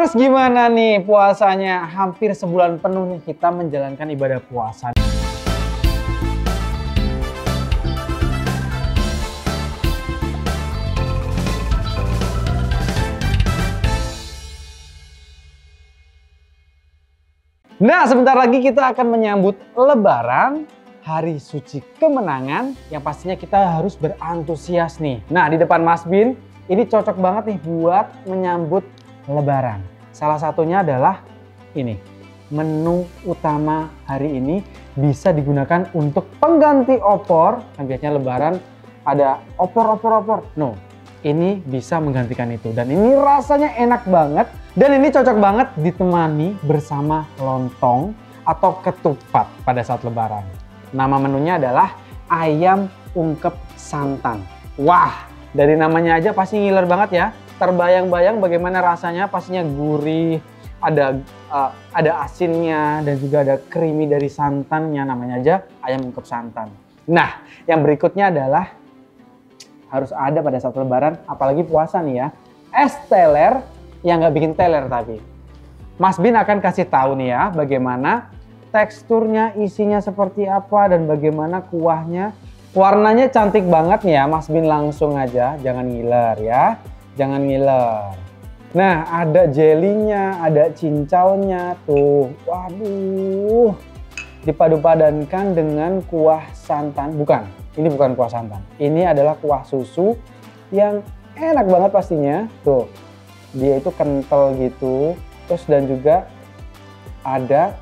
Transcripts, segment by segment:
Mas, gimana nih puasanya? Hampir sebulan penuh nih kita menjalankan ibadah puasa. Nah, sebentar lagi kita akan menyambut Lebaran, hari suci kemenangan yang pastinya kita harus berantusias nih. Nah, di depan Mas Bin, ini cocok banget nih buat menyambut Lebaran. Salah satunya adalah ini, menu utama hari ini bisa digunakan untuk pengganti opor. Kan biasanya Lebaran ada opor. No, ini bisa menggantikan itu. Dan ini rasanya enak banget. Dan ini cocok banget ditemani bersama lontong atau ketupat pada saat Lebaran. Nama menunya adalah ayam ungkep santan. Wah, dari namanya aja pasti ngiler banget ya. Terbayang-bayang bagaimana rasanya, pastinya gurih, ada asinnya dan juga ada creamy dari santannya, namanya aja ayam ungkep santan. Nah, yang berikutnya adalah harus ada pada saat Lebaran, apalagi puasa nih ya, es teler yang nggak bikin teler tapi. Mas Bin akan kasih tahu nih ya bagaimana teksturnya, isinya seperti apa dan bagaimana kuahnya. Warnanya cantik banget nih ya, Mas Bin langsung aja, jangan ngiler ya. Jangan ngiler. Nah, ada jelinya, ada cincaunya tuh. Waduh. Dipadu-padankan dengan kuah santan. Bukan, ini bukan kuah santan. Ini adalah kuah susu yang enak banget pastinya. Tuh, dia itu kental gitu. Terus dan juga ada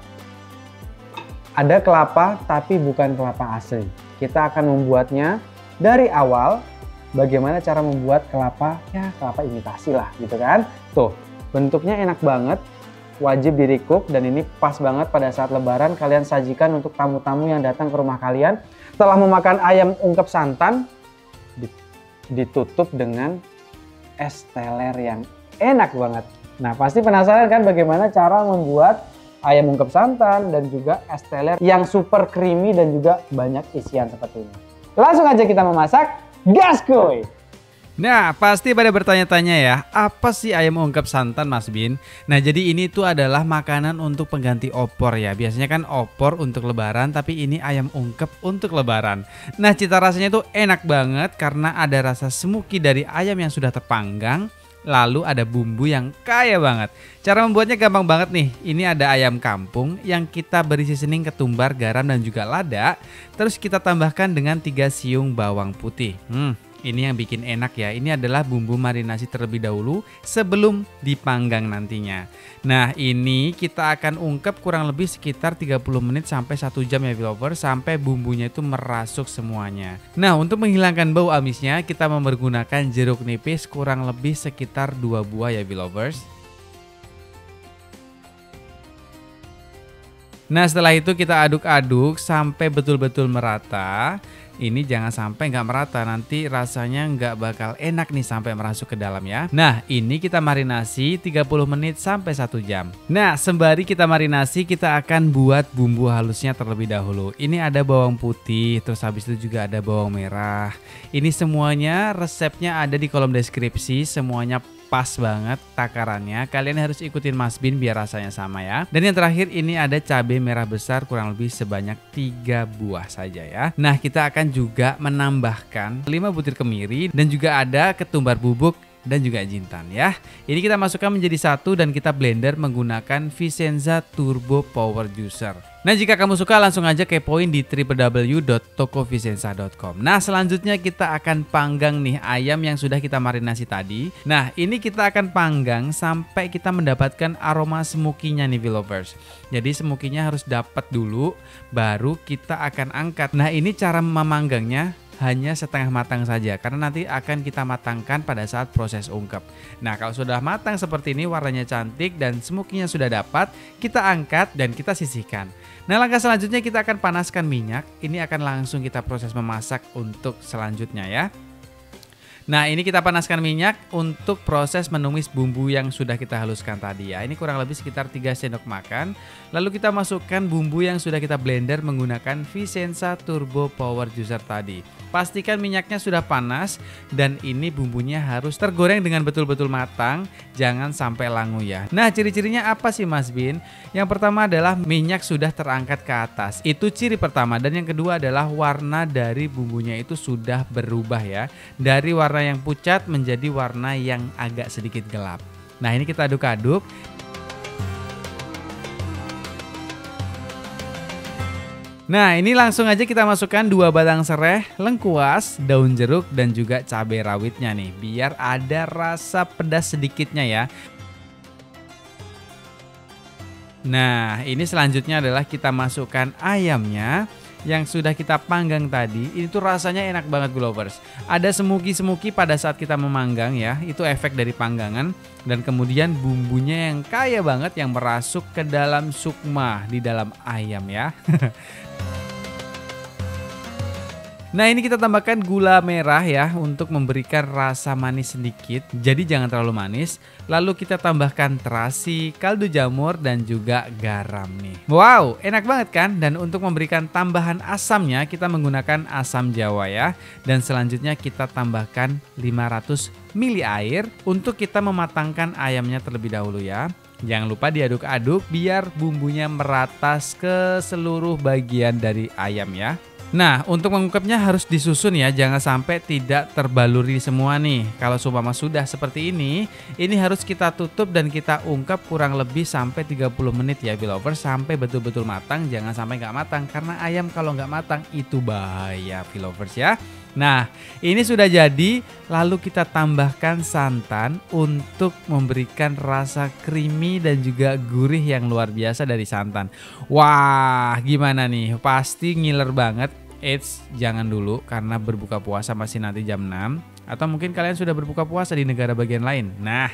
kelapa tapi bukan kelapa asli. Kita akan membuatnya dari awal. Bagaimana cara membuat kelapa, ya kelapa imitasi lah gitu kan. Tuh, bentuknya enak banget, wajib di-recook dan ini pas banget pada saat Lebaran kalian sajikan untuk tamu-tamu yang datang ke rumah kalian. Setelah memakan ayam ungkep santan, ditutup dengan es teler yang enak banget. Nah, pasti penasaran kan bagaimana cara membuat ayam ungkep santan dan juga es teler yang super creamy dan juga banyak isian seperti ini. Langsung aja kita memasak. Gaskoy! Nah, pasti pada bertanya-tanya ya, apa sih ayam ungkep santan, Mas Bin? Nah, jadi ini tuh adalah makanan untuk pengganti opor ya. Biasanya kan opor untuk Lebaran, tapi ini ayam ungkep untuk Lebaran. Nah, cita rasanya tuh enak banget karena ada rasa smoky dari ayam yang sudah terpanggang. Lalu ada bumbu yang kaya banget. Cara membuatnya gampang banget nih. Ini ada ayam kampung yang kita beri seasoning ketumbar, garam dan juga lada. Terus kita tambahkan dengan 3 siung bawang putih. Ini yang bikin enak ya. Ini adalah bumbu marinasi terlebih dahulu sebelum dipanggang nantinya. Nah, ini kita akan ungkep kurang lebih sekitar 30 menit sampai 1 jam ya Belovers, sampai bumbunya itu merasuk semuanya. Nah, untuk menghilangkan bau amisnya kita menggunakan jeruk nipis kurang lebih sekitar 2 buah ya Belovers. Nah, setelah itu kita aduk-aduk sampai betul-betul merata. Ini jangan sampai nggak merata, nanti rasanya nggak bakal enak nih sampai merasuk ke dalam ya. Nah, ini kita marinasi 30 menit sampai 1 jam. Nah, sembari kita marinasi, kita akan buat bumbu halusnya terlebih dahulu. Ini ada bawang putih, terus habis itu juga ada bawang merah. Ini semuanya resepnya ada di kolom deskripsi, semuanya pas banget takarannya. Kalian harus ikutin Mas Bin biar rasanya sama ya. Dan yang terakhir ini ada cabai merah besar kurang lebih sebanyak 3 buah saja ya. Nah, kita akan juga menambahkan 5 butir kemiri dan juga ada ketumbar bubuk dan juga jintan ya. Ini kita masukkan menjadi satu dan kita blender menggunakan Vicenza Turbo Power Juicer. Nah, jika kamu suka langsung aja kepoin di www.tokovicenza.com. Nah, selanjutnya kita akan panggang nih ayam yang sudah kita marinasi tadi. Nah, ini kita akan panggang sampai kita mendapatkan aroma smoky-nya nih Belovers. Jadi smoky-nya harus dapat dulu, baru kita akan angkat. Nah, ini cara memanggangnya hanya setengah matang saja karena nanti akan kita matangkan pada saat proses ungkep. Nah, kalau sudah matang seperti ini, warnanya cantik dan smoky-nya sudah dapat, kita angkat dan kita sisihkan. Nah, langkah selanjutnya kita akan panaskan minyak. Ini akan langsung kita proses memasak untuk selanjutnya ya. Nah, ini kita panaskan minyak untuk proses menumis bumbu yang sudah kita haluskan tadi ya. Ini kurang lebih sekitar 3 sendok makan. Lalu kita masukkan bumbu yang sudah kita blender menggunakan Vicenza Turbo Power Juicer tadi. Pastikan minyaknya sudah panas dan ini bumbunya harus tergoreng dengan betul-betul matang, jangan sampai langu ya. Nah, ciri-cirinya apa sih Mas Bin? Yang pertama adalah minyak sudah terangkat ke atas. Itu ciri pertama, dan yang kedua adalah warna dari bumbunya itu sudah berubah ya. Dari warna yang pucat menjadi warna yang agak sedikit gelap. Nah, ini kita aduk-aduk. Nah, ini langsung aja kita masukkan 2 batang serai, lengkuas, daun jeruk, dan juga cabai rawitnya nih. Biar ada rasa pedas sedikitnya ya. Nah, ini selanjutnya adalah kita masukkan ayamnya yang sudah kita panggang tadi. Ini tuh rasanya enak banget Belovers. Ada semuki-semuki pada saat kita memanggang ya. Itu efek dari panggangan. Dan kemudian bumbunya yang kaya banget yang merasuk ke dalam sukma di dalam ayam ya. Nah, ini kita tambahkan gula merah ya untuk memberikan rasa manis sedikit. Jadi jangan terlalu manis. Lalu kita tambahkan terasi, kaldu jamur, dan juga garam nih. Wow, enak banget kan? Dan untuk memberikan tambahan asamnya kita menggunakan asam jawa ya. Dan selanjutnya kita tambahkan 500 ml air untuk kita mematangkan ayamnya terlebih dahulu ya. Jangan lupa diaduk-aduk biar bumbunya merata ke seluruh bagian dari ayam ya. Nah, untuk mengungkepnya harus disusun ya, jangan sampai tidak terbaluri semua nih. Kalau seumpama sudah seperti ini harus kita tutup dan kita ungkep kurang lebih sampai 30 menit ya Belovers, sampai betul-betul matang, jangan sampai nggak matang. Karena ayam kalau nggak matang itu bahaya Belovers ya. Nah, ini sudah jadi, lalu kita tambahkan santan untuk memberikan rasa creamy dan juga gurih yang luar biasa dari santan. Wah, gimana nih? Pasti ngiler banget. Eits, jangan dulu karena berbuka puasa masih nanti jam 6. Atau mungkin kalian sudah berbuka puasa di negara bagian lain. Nah,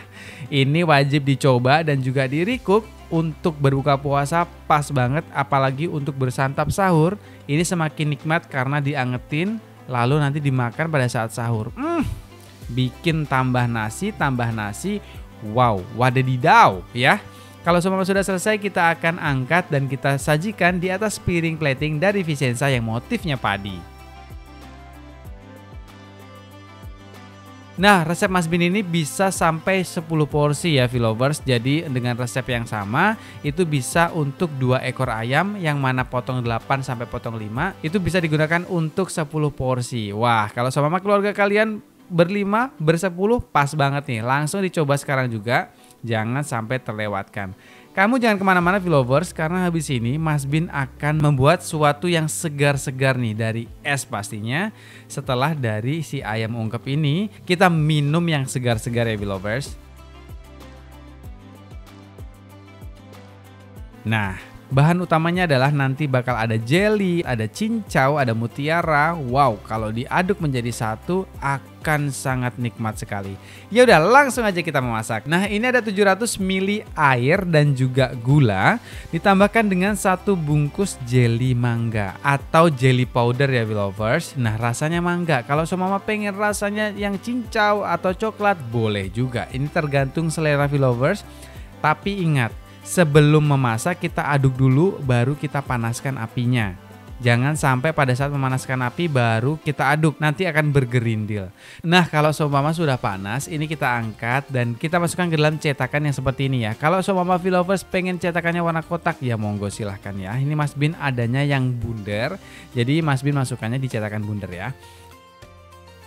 ini wajib dicoba dan juga di-recook untuk berbuka puasa pas banget. Apalagi untuk bersantap sahur, ini semakin nikmat karena diangetin. Lalu nanti dimakan pada saat sahur. Bikin tambah nasi. Wow, wadadidaw ya. Kalau semua sudah selesai, kita akan angkat dan kita sajikan di atas piring plating dari Vicenza yang motifnya padi. Nah, resep Mas Bin ini bisa sampai 10 porsi ya Belovers. Jadi dengan resep yang sama itu bisa untuk 2 ekor ayam yang mana potong 8 sampai potong 5 itu bisa digunakan untuk 10 porsi. Wah, kalau sama keluarga kalian berlima, bersepuluh pas banget nih. Langsung dicoba sekarang juga, jangan sampai terlewatkan. Kamu jangan kemana-mana Belovers, karena habis ini Mas Bin akan membuat sesuatu yang segar-segar nih dari es pastinya. Setelah dari si ayam ungkep ini, kita minum yang segar-segar ya Belovers. Nah, bahan utamanya adalah nanti bakal ada jelly, ada cincau, ada mutiara. Wow, kalau diaduk menjadi satu akan sangat nikmat sekali. Ya udah, langsung aja kita memasak. Nah, ini ada 700 ml air dan juga gula, ditambahkan dengan 1 bungkus jelly mangga atau jelly powder ya Belovers. Nah, rasanya mangga. Kalau semua pengen rasanya yang cincau atau coklat boleh juga. Ini tergantung selera Belovers. Tapi ingat, sebelum memasak kita aduk dulu baru kita panaskan apinya. Jangan sampai pada saat memanaskan api baru kita aduk, nanti akan bergerindil. Nah, kalau seumpama sudah panas, ini kita angkat dan kita masukkan ke dalam cetakan yang seperti ini ya. Kalau seumpama Belovers pengen cetakannya warna kotak, ya monggo silahkan ya. Ini Mas Bin adanya yang bundar, jadi Mas Bin masukkannya di cetakan bundar ya.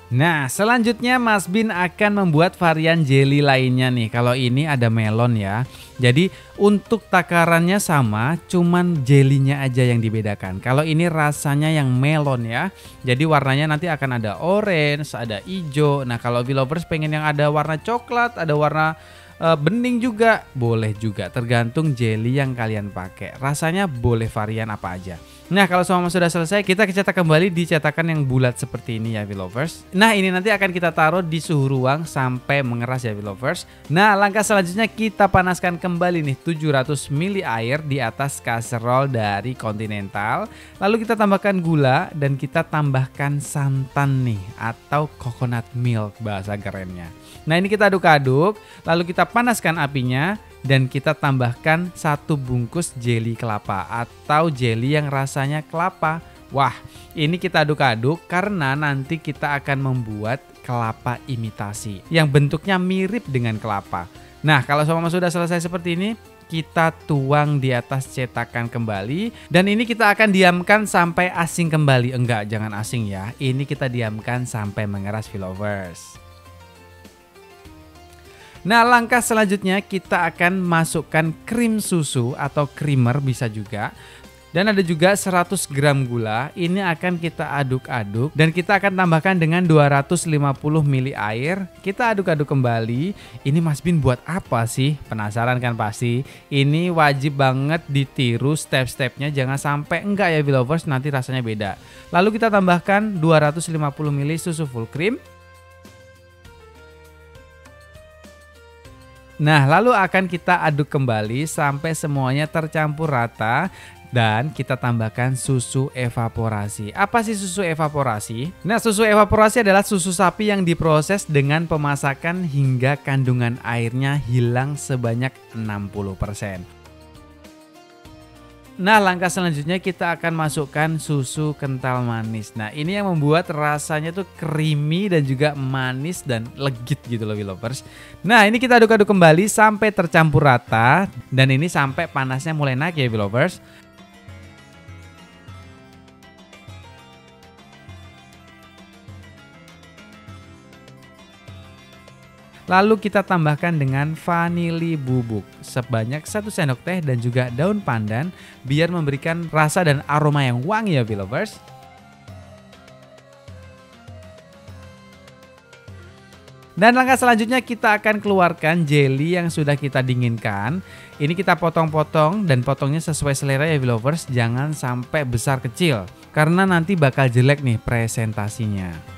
Nah, selanjutnya Mas Bin akan membuat varian jelly lainnya nih. Kalau ini ada melon ya. Jadi untuk takarannya sama, cuman jelinya aja yang dibedakan. Kalau ini rasanya yang melon ya. Jadi warnanya nanti akan ada orange, ada hijau. Nah, kalau Belovers pengen yang ada warna coklat, ada warna bening juga, boleh juga. Tergantung jelly yang kalian pakai. Rasanya boleh varian apa aja. Nah, kalau semua sudah selesai, kita cetak kembali di cetakan yang bulat seperti ini ya Belovers. Nah, ini nanti akan kita taruh di suhu ruang sampai mengeras ya Belovers. Nah, langkah selanjutnya kita panaskan kembali nih 700 ml air di atas kaserol dari Continental. Lalu kita tambahkan gula dan kita tambahkan santan nih atau coconut milk bahasa kerennya. Nah, ini kita aduk-aduk, lalu kita panaskan apinya dan kita tambahkan 1 bungkus jelly kelapa atau jelly yang rasanya kelapa. Wah, ini kita aduk-aduk karena nanti kita akan membuat kelapa imitasi yang bentuknya mirip dengan kelapa. Nah, kalau semua sudah selesai seperti ini, kita tuang di atas cetakan kembali. Dan ini kita akan diamkan sampai asing kembali. Enggak, jangan asing ya. Ini kita diamkan sampai mengeras V-Lovers. Nah, langkah selanjutnya kita akan masukkan krim susu atau creamer bisa juga. Dan ada juga 100 gram gula, ini akan kita aduk-aduk dan kita akan tambahkan dengan 250 ml air. Kita aduk-aduk kembali. Ini Mas Bin buat apa sih? Penasaran kan pasti? Ini wajib banget ditiru step-stepnya, jangan sampai enggak ya V-Lovers, nanti rasanya beda. Lalu kita tambahkan 250 ml susu full cream. Nah, lalu akan kita aduk kembali sampai semuanya tercampur rata. Dan kita tambahkan susu evaporasi. Apa sih susu evaporasi? Nah, susu evaporasi adalah susu sapi yang diproses dengan pemasakan hingga kandungan airnya hilang sebanyak 60%. Nah, langkah selanjutnya kita akan masukkan susu kental manis. Nah, ini yang membuat rasanya tuh creamy dan juga manis dan legit gitu loh V-Lovers. Nah, ini kita aduk-aduk kembali sampai tercampur rata. Dan ini sampai panasnya mulai naik ya V-Lovers. Lalu kita tambahkan dengan vanili bubuk sebanyak 1 sendok teh dan juga daun pandan biar memberikan rasa dan aroma yang wangi ya V-Lovers. Dan langkah selanjutnya kita akan keluarkan jelly yang sudah kita dinginkan. Ini kita potong-potong dan potongnya sesuai selera ya V-Lovers, jangan sampai besar kecil karena nanti bakal jelek nih presentasinya.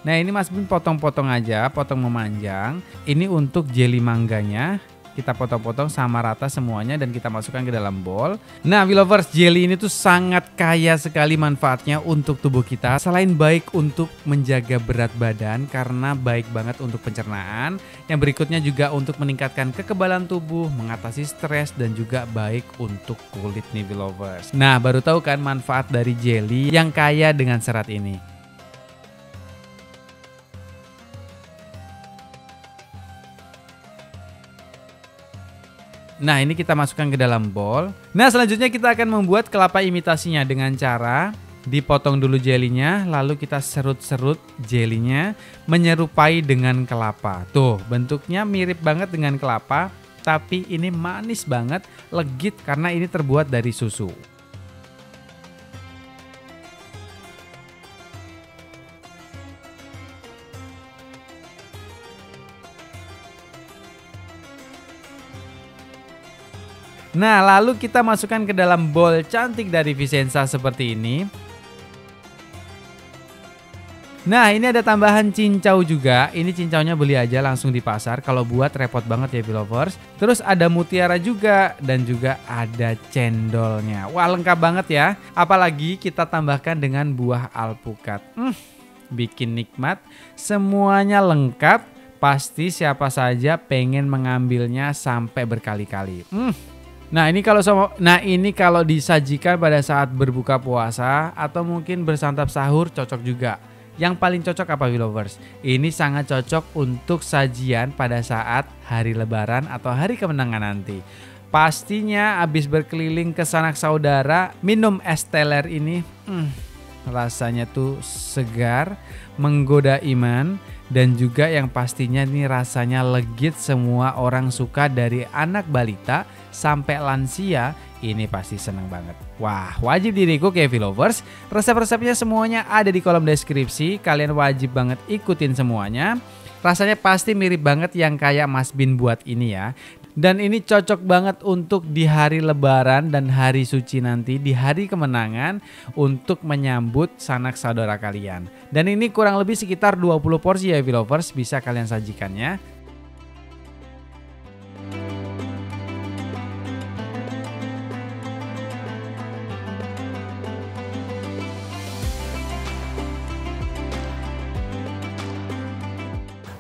Nah, ini Mas Bin potong-potong aja, potong memanjang. Ini untuk jelly mangganya. Kita potong-potong sama rata semuanya dan kita masukkan ke dalam bowl. Nah, V-Lovers, jelly ini tuh sangat kaya sekali manfaatnya untuk tubuh kita. Selain baik untuk menjaga berat badan karena baik banget untuk pencernaan. Yang berikutnya juga untuk meningkatkan kekebalan tubuh, mengatasi stres dan juga baik untuk kulit nih V-Lovers. Nah, baru tahu kan manfaat dari jelly yang kaya dengan serat ini. Nah, ini kita masukkan ke dalam bowl. Nah, selanjutnya kita akan membuat kelapa imitasinya dengan cara dipotong dulu jelinya, lalu kita serut-serut jelinya menyerupai dengan kelapa. Tuh, bentuknya mirip banget dengan kelapa, tapi ini manis banget, legit karena ini terbuat dari susu. Nah, lalu kita masukkan ke dalam bowl cantik dari Vicenza seperti ini. Nah, ini ada tambahan cincau juga. Ini cincaunya beli aja langsung di pasar. Kalau buat repot banget ya V-Lovers. Terus ada mutiara juga dan juga ada cendolnya. Wah, lengkap banget ya. Apalagi kita tambahkan dengan buah alpukat. Bikin nikmat. Semuanya lengkap. Pasti siapa saja pengen mengambilnya sampai berkali-kali. Nah, ini kalau disajikan pada saat berbuka puasa atau mungkin bersantap sahur cocok juga. Yang paling cocok apa V-Lovers? Ini sangat cocok untuk sajian pada saat hari lebaran atau hari kemenangan nanti. Pastinya habis berkeliling ke sanak saudara, minum es teler ini rasanya tuh segar, menggoda iman. Dan juga yang pastinya ini rasanya legit, semua orang suka dari anak balita sampai lansia, ini pasti seneng banget. Wah, wajib di-recook ya V-Lovers. Resep-resepnya semuanya ada di kolom deskripsi, kalian wajib banget ikutin semuanya. Rasanya pasti mirip banget yang kayak Mas Bin buat ini ya. Dan ini cocok banget untuk di hari lebaran dan hari suci nanti, di hari kemenangan untuk menyambut sanak saudara kalian. Dan ini kurang lebih sekitar 20 porsi ya V-Lovers, bisa kalian sajikannya.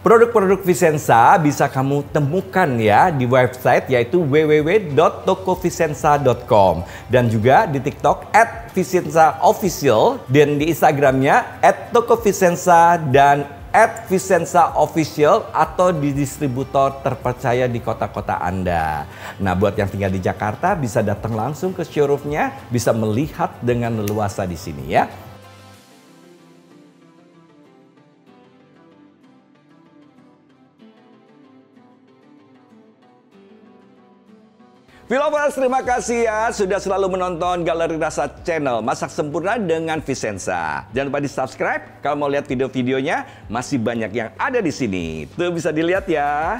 Produk-produk Vicenza bisa kamu temukan ya di website yaitu www.tokovicenza.com dan juga di TikTok @vicenzaofficial dan di Instagramnya @tokovicenza dan @vicenzaofficial atau di distributor terpercaya di kota-kota Anda. Nah, buat yang tinggal di Jakarta bisa datang langsung ke showroomnya, bisa melihat dengan leluasa di sini ya. Vilovers, terima kasih ya sudah selalu menonton Galeri Rasa Channel Masak Sempurna dengan Vicenza. Jangan lupa di subscribe kalau mau lihat video-videonya, masih banyak yang ada di sini. Tuh bisa dilihat ya.